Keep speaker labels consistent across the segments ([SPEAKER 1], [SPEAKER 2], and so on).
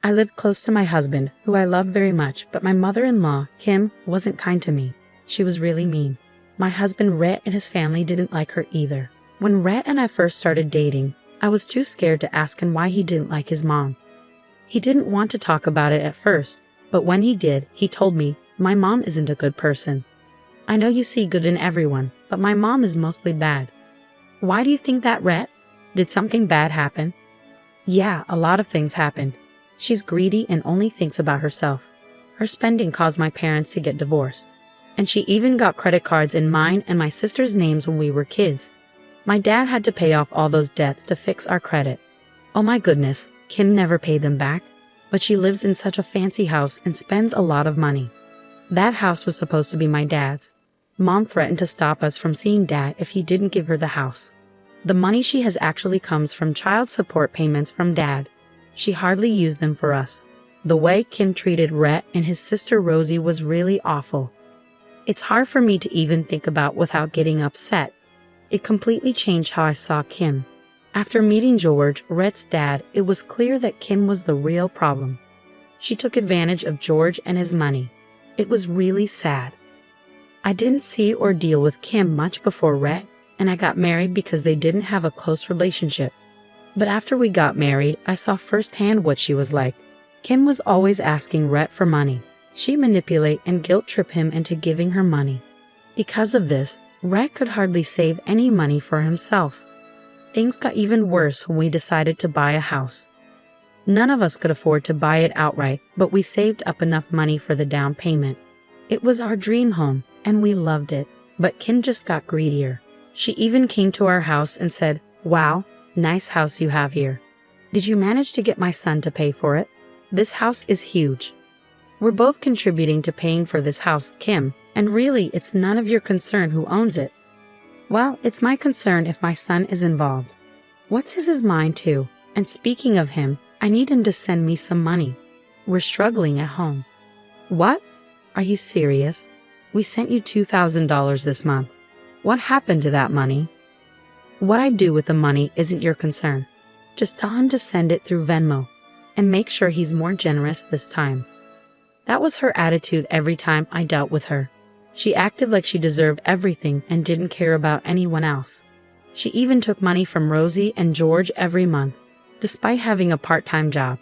[SPEAKER 1] I lived close to my husband, who I loved very much, but my mother-in-law, Kim, wasn't kind to me. She was really mean. My husband, Rhett, and his family didn't like her either. When Rhett and I first started dating, I was too scared to ask him why he didn't like his mom. He didn't want to talk about it at first, but when he did, he told me, "My mom isn't a good person. I know you see good in everyone, but my mom is mostly bad." "Why do you think that, Rhett? Did something bad happen?" "Yeah, a lot of things happened. She's greedy and only thinks about herself. Her spending caused my parents to get divorced. And she even got credit cards in mine and my sister's names when we were kids. My dad had to pay off all those debts to fix our credit. Oh my goodness, Kim never paid them back, but she lives in such a fancy house and spends a lot of money. That house was supposed to be my dad's. Mom threatened to stop us from seeing Dad if he didn't give her the house. The money she has actually comes from child support payments from Dad. She hardly used them for us. The way Kim treated Rhett and his sister Rosie was really awful. It's hard for me to even think about without getting upset. It completely changed how I saw Kim. After meeting George, Rhett's dad, it was clear that Kim was the real problem. She took advantage of George and his money. It was really sad. I didn't see or deal with Kim much before Rhett, and I got married because they didn't have a close relationship. But after we got married, I saw firsthand what she was like. Kim was always asking Rhett for money. She'd manipulate and guilt-trip him into giving her money. Because of this, Rhett could hardly save any money for himself. Things got even worse when we decided to buy a house. None of us could afford to buy it outright, but we saved up enough money for the down payment. It was our dream home, and we loved it, but Kim just got greedier. She even came to our house and said, "Wow, nice house you have here. Did you manage to get my son to pay for it? This house is huge. We're both contributing to paying for this house, Kim, and really it's none of your concern who owns it." "Well, it's my concern if my son is involved. What's his mind too? And speaking of him, I need him to send me some money. We're struggling at home." "What? Are you serious? We sent you $2,000 this month. What happened to that money?" "What I do with the money isn't your concern. Just tell him to send it through Venmo, and make sure he's more generous this time." That was her attitude every time I dealt with her. She acted like she deserved everything and didn't care about anyone else. She even took money from Rosie and George every month, despite having a part-time job.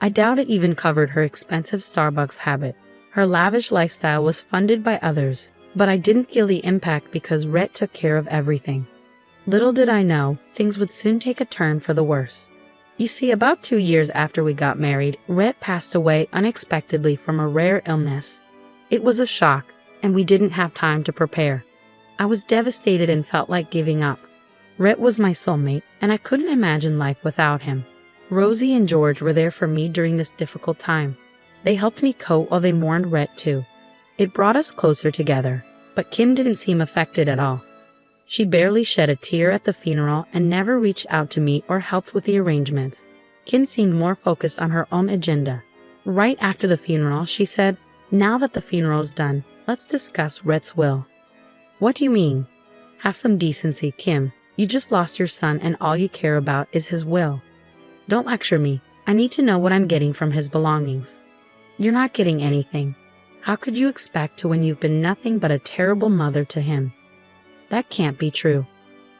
[SPEAKER 1] I doubt it even covered her expensive Starbucks habit. Her lavish lifestyle was funded by others, but I didn't feel the impact because Rhett took care of everything. Little did I know, things would soon take a turn for the worse. You see, about 2 years after we got married, Rhett passed away unexpectedly from a rare illness. It was a shock, and we didn't have time to prepare. I was devastated and felt like giving up. Rhett was my soulmate, and I couldn't imagine life without him. Rosie and George were there for me during this difficult time. They helped me cope while they mourned Rhett too. It brought us closer together, but Kim didn't seem affected at all. She barely shed a tear at the funeral and never reached out to me or helped with the arrangements. Kim seemed more focused on her own agenda. Right after the funeral, she said, "Now that the funeral's done, let's discuss Rhett's will." "What do you mean?" "Have some decency, Kim. You just lost your son and all you care about is his will. Don't lecture me. I need to know what I'm getting from his belongings." "You're not getting anything. How could you expect to when you've been nothing but a terrible mother to him?" "That can't be true.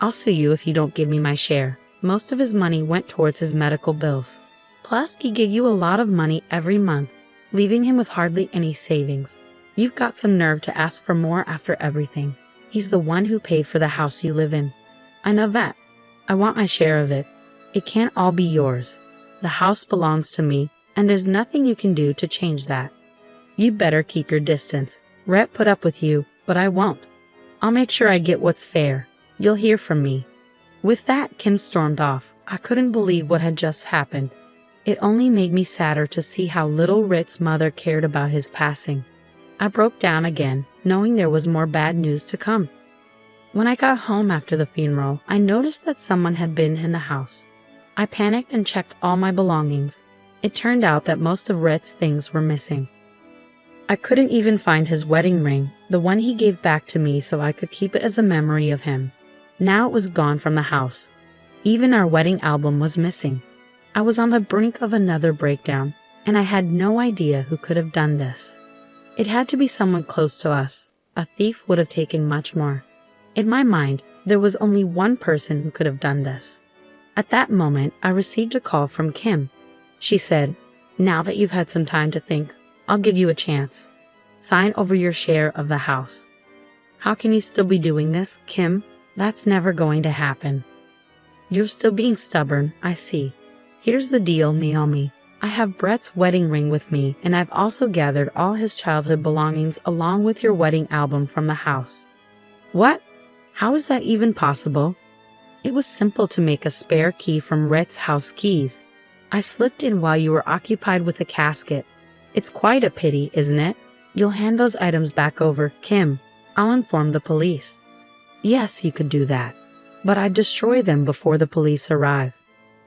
[SPEAKER 1] I'll sue you if you don't give me my share." Most of his money went towards his medical bills. Plus, he gave you a lot of money every month, leaving him with hardly any savings. You've got some nerve to ask for more after everything. He's the one who paid for the house you live in. I know that. I want my share of it. It can't all be yours. The house belongs to me, and there's nothing you can do to change that. You better keep your distance. Rhett put up with you, but I won't. I'll make sure I get what's fair. You'll hear from me." With that, Kim stormed off. I couldn't believe what had just happened. It only made me sadder to see how little Rhett's mother cared about his passing. I broke down again, knowing there was more bad news to come. When I got home after the funeral, I noticed that someone had been in the house. I panicked and checked all my belongings. It turned out that most of Rhett's things were missing. I couldn't even find his wedding ring, the one he gave back to me so I could keep it as a memory of him. Now it was gone from the house. Even our wedding album was missing. I was on the brink of another breakdown. and I had no idea who could have done this. It had to be someone close to us. A thief would have taken much more. In my mind, there was only one person who could have done this. At that moment, I received a call from Kim. She said, "Now that you've had some time to think, I'll give you a chance. Sign over your share of the house." "How can you still be doing this, Kim? That's never going to happen." "You're still being stubborn, I see. Here's the deal, Naomi. I have Brett's wedding ring with me, and I've also gathered all his childhood belongings along with your wedding album from the house." "What? How is that even possible?" "It was simple to make a spare key from Rhett's house keys. I slipped in while you were occupied with the casket. It's quite a pity, isn't it? You'll hand those items back over, Kim. I'll inform the police." "Yes, you could do that. But I'd destroy them before the police arrive.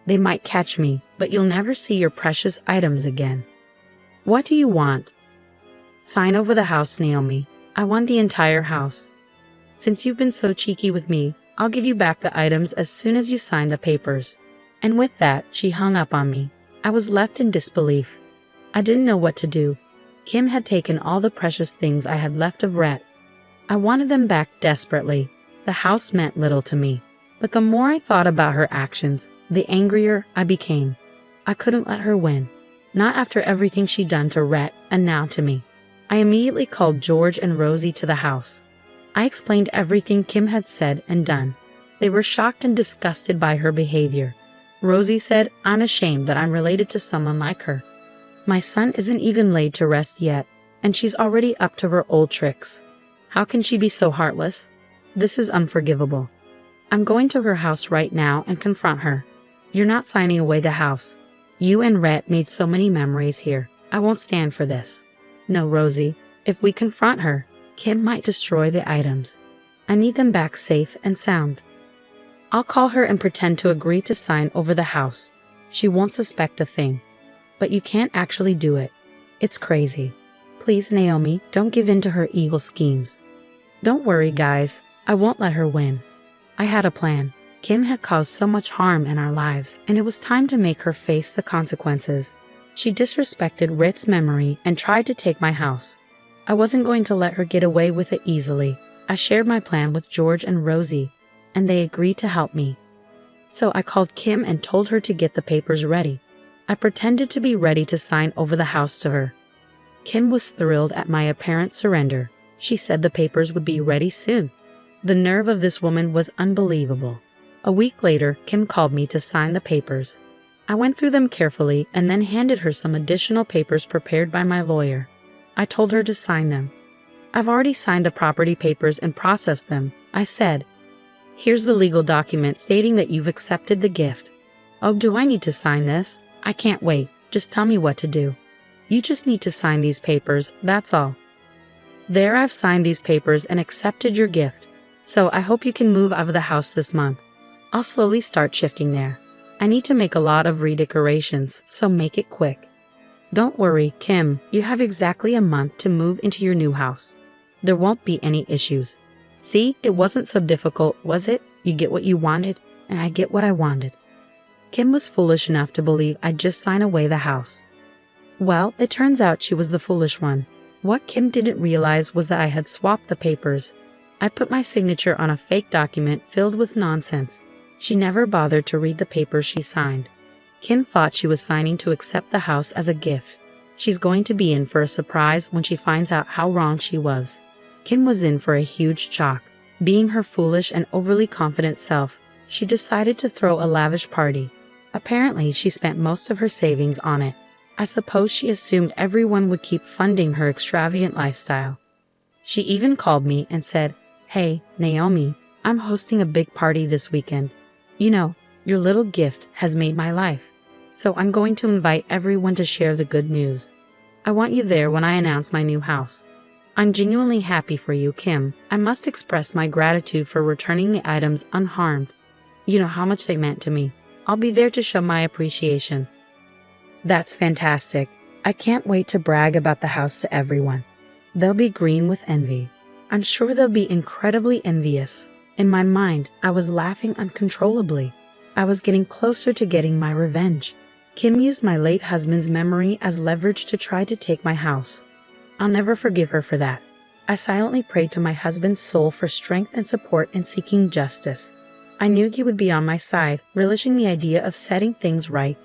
[SPEAKER 1] They might catch me, but you'll never see your precious items again." "What do you want?" "Sign over the house, Naomi. I want the entire house. Since you've been so cheeky with me, I'll give you back the items as soon as you sign the papers." And with that, she hung up on me. I was left in disbelief. I didn't know what to do. Kim had taken all the precious things I had left of Rhett. I wanted them back desperately. The house meant little to me. But the more I thought about her actions, the angrier I became. I couldn't let her win. Not after everything she'd done to Rhett and now to me. I immediately called George and Rosie to the house. I explained everything Kim had said and done. They were shocked and disgusted by her behavior. Rosie said, "I'm ashamed that I'm related to someone like her. My son isn't even laid to rest yet, and she's already up to her old tricks. How can she be so heartless? This is unforgivable. I'm going to her house right now and confront her. You're not signing away the house. You and Rhett made so many memories here. I won't stand for this." "No, Rosie. If we confront her, Kim might destroy the items. I need them back safe and sound. I'll call her and pretend to agree to sign over the house. She won't suspect a thing. But you can't actually do it. It's crazy. Please, Naomi, don't give in to her evil schemes." "Don't worry, guys. I won't let her win. I had a plan. Kim had caused so much harm in our lives, and it was time to make her face the consequences. She disrespected Rhett's memory and tried to take my house. I wasn't going to let her get away with it easily. I shared my plan with George and Rosie, and they agreed to help me. So I called Kim and told her to get the papers ready. I pretended to be ready to sign over the house to her. Kim was thrilled at my apparent surrender. She said the papers would be ready soon. The nerve of this woman was unbelievable. A week later, Kim called me to sign the papers. I went through them carefully and then handed her some additional papers prepared by my lawyer. I told her to sign them. "I've already signed the property papers and processed them," I said. "Here's the legal document stating that you've accepted the gift." "Oh, do I need to sign this? I can't wait. Just tell me what to do." "You just need to sign these papers, that's all." "There, I've signed these papers and accepted your gift. So I hope you can move out of the house this month. I'll slowly start shifting there. I need to make a lot of redecorations, so make it quick." "Don't worry, Kim, you have exactly a month to move into your new house. There won't be any issues. See, it wasn't so difficult, was it? You get what you wanted, and I get what I wanted." Kim was foolish enough to believe I'd just sign away the house. Well, it turns out she was the foolish one. What Kim didn't realize was that I had swapped the papers. I put my signature on a fake document filled with nonsense. She never bothered to read the papers she signed. Kim thought she was signing to accept the house as a gift. She's going to be in for a surprise when she finds out how wrong she was. Kim was in for a huge shock. Being her foolish and overly confident self, she decided to throw a lavish party. Apparently, she spent most of her savings on it. I suppose she assumed everyone would keep funding her extravagant lifestyle. She even called me and said, "Hey, Naomi, I'm hosting a big party this weekend. You know, your little gift has made my life. So I'm going to invite everyone to share the good news. I want you there when I announce my new house. I'm genuinely happy for you, Kim. I must express my gratitude for returning the items unharmed. You know how much they meant to me. I'll be there to show my appreciation." "That's fantastic. I can't wait to brag about the house to everyone. They'll be green with envy. I'm sure they'll be incredibly envious." In my mind, I was laughing uncontrollably. I was getting closer to getting my revenge. Kim used my late husband's memory as leverage to try to take my house. I'll never forgive her for that. I silently prayed to my husband's soul for strength and support in seeking justice. I knew he would be on my side, relishing the idea of setting things right.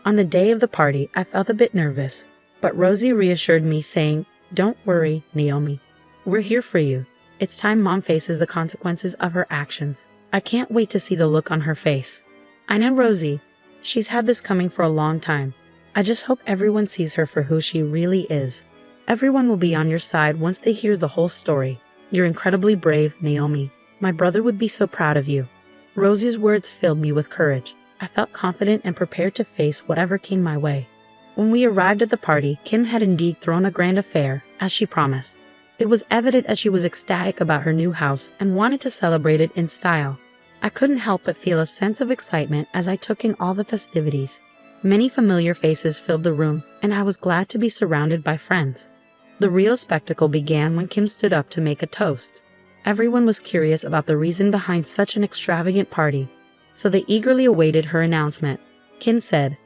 [SPEAKER 1] On the day of the party, I felt a bit nervous, but Rosie reassured me, saying, "Don't worry, Naomi. We're here for you. It's time Mom faces the consequences of her actions." I can't wait to see the look on her face. I know Rosie. She's had this coming for a long time. I just hope everyone sees her for who she really is. Everyone will be on your side once they hear the whole story. You're incredibly brave, Naomi. My brother would be so proud of you. Rosie's words filled me with courage. I felt confident and prepared to face whatever came my way. When we arrived at the party, Kim had indeed thrown a grand affair, as she promised. It was evident that she was ecstatic about her new house and wanted to celebrate it in style. I couldn't help but feel a sense of excitement as I took in all the festivities. Many familiar faces filled the room, and I was glad to be surrounded by friends. The real spectacle began when Kim stood up to make a toast. Everyone was curious about the reason behind such an extravagant party, so they eagerly awaited her announcement. Kim said,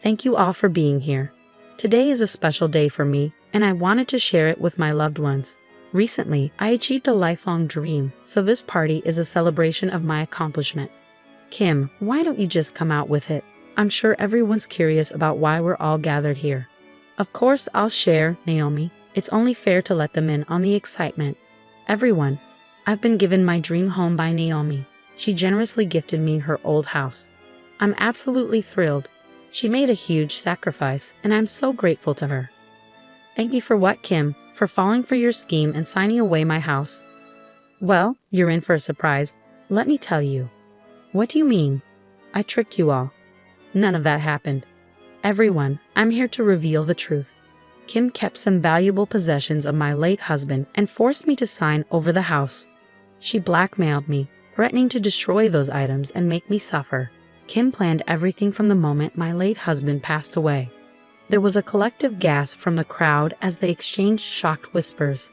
[SPEAKER 1] "Thank you all for being here. Today is a special day for me, and I wanted to share it with my loved ones. Recently, I achieved a lifelong dream, so this party is a celebration of my accomplishment." Kim, why don't you just come out with it? I'm sure everyone's curious about why we're all gathered here. Of course I'll share, Naomi. It's only fair to let them in on the excitement. Everyone, I've been given my dream home by Naomi. She generously gifted me her old house. I'm absolutely thrilled. She made a huge sacrifice, and I'm so grateful to her. Thank you for what, Kim? For falling for your scheme and signing away my house? Well, you're in for a surprise. Let me tell you. What do you mean? I tricked you all. None of that happened. Everyone, I'm here to reveal the truth. Kim kept some valuable possessions of my late husband and forced me to sign over the house. She blackmailed me, threatening to destroy those items and make me suffer. Kim planned everything from the moment my late husband passed away. There was a collective gasp from the crowd as they exchanged shocked whispers.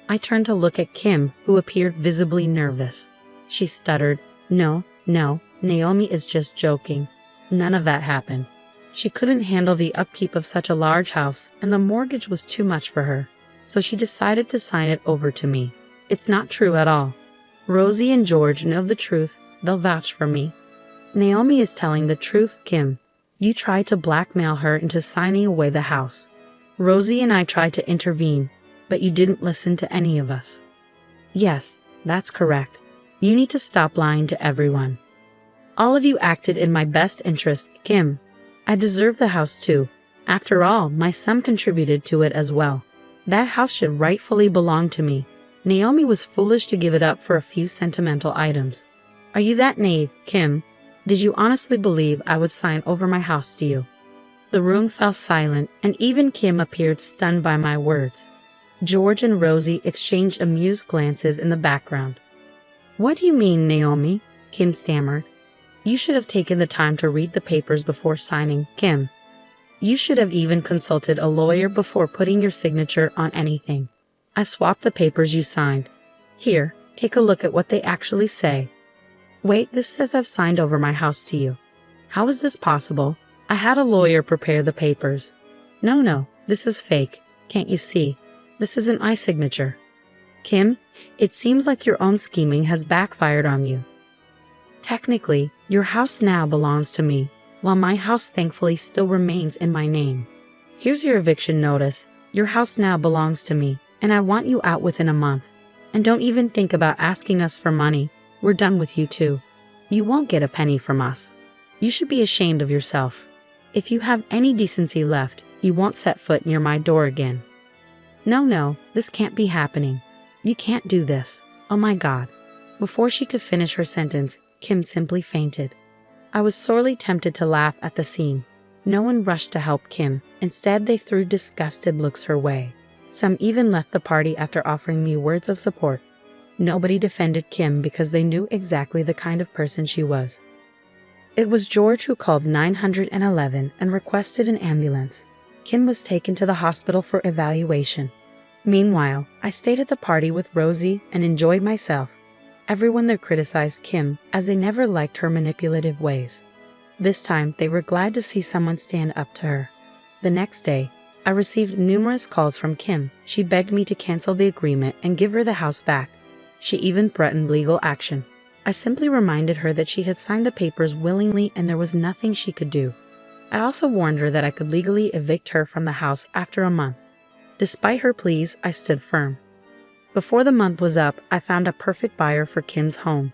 [SPEAKER 1] I turned to look at Kim, who appeared visibly nervous. She stuttered, No, Naomi is just joking. None of that happened. She couldn't handle the upkeep of such a large house, and the mortgage was too much for her, so she decided to sign it over to me. It's not true at all. Rosie and George know the truth. They'll vouch for me. Naomi is telling the truth, Kim. You tried to blackmail her into signing away the house. Rosie and I tried to intervene, but you didn't listen to any of us. Yes, that's correct. You need to stop lying to everyone. All of you acted in my best interest, Kim. I deserve the house too. After all, my son contributed to it as well. That house should rightfully belong to me. Naomi was foolish to give it up for a few sentimental items. Are you that naive, Kim? Did you honestly believe I would sign over my house to you? The room fell silent, and even Kim appeared stunned by my words. George and Rosie exchanged amused glances in the background. What do you mean, Naomi? Kim stammered. You should have taken the time to read the papers before signing, Kim. You should have even consulted a lawyer before putting your signature on anything. I swapped the papers you signed. Here, take a look at what they actually say. Wait, this says I've signed over my house to you. How is this possible? I had a lawyer prepare the papers. No, this is fake. Can't you see? This isn't my signature. Kim, it seems like your own scheming has backfired on you. Technically, your house now belongs to me, while my house thankfully still remains in my name. Here's your eviction notice. Your house now belongs to me, and I want you out within a month. And don't even think about asking us for money. We're done with you too. You won't get a penny from us. You should be ashamed of yourself. If you have any decency left, you won't set foot near my door again. No, this can't be happening. You can't do this. Oh my God. Before she could finish her sentence, Kim simply fainted. I was sorely tempted to laugh at the scene. No one rushed to help Kim. Instead, they threw disgusted looks her way. Some even left the party after offering me words of support. Nobody defended Kim because they knew exactly the kind of person she was. It was George who called 911 and requested an ambulance. Kim was taken to the hospital for evaluation. Meanwhile, I stayed at the party with Rosie and enjoyed myself. Everyone there criticized Kim as they never liked her manipulative ways. This time, they were glad to see someone stand up to her. The next day, I received numerous calls from Kim. She begged me to cancel the agreement and give her the house back. She even threatened legal action. I simply reminded her that she had signed the papers willingly and there was nothing she could do. I also warned her that I could legally evict her from the house after a month. Despite her pleas, I stood firm. Before the month was up, I found a perfect buyer for Kim's home.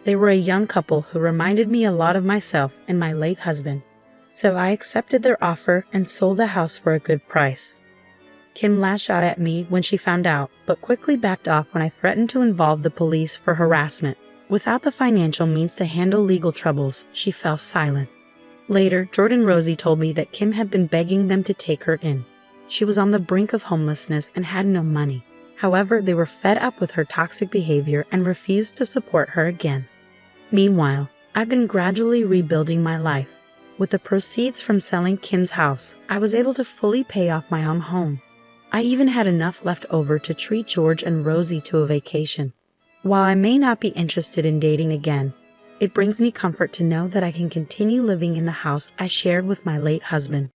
[SPEAKER 1] They were a young couple who reminded me a lot of myself and my late husband. So I accepted their offer and sold the house for a good price. Kim lashed out at me when she found out, but quickly backed off when I threatened to involve the police for harassment. Without the financial means to handle legal troubles, she fell silent. Later, Jordan Rosie told me that Kim had been begging them to take her in. She was on the brink of homelessness and had no money. However, they were fed up with her toxic behavior and refused to support her again. Meanwhile, I've been gradually rebuilding my life. With the proceeds from selling Kim's house, I was able to fully pay off my own home. I even had enough left over to treat George and Rosie to a vacation. While I may not be interested in dating again, it brings me comfort to know that I can continue living in the house I shared with my late husband.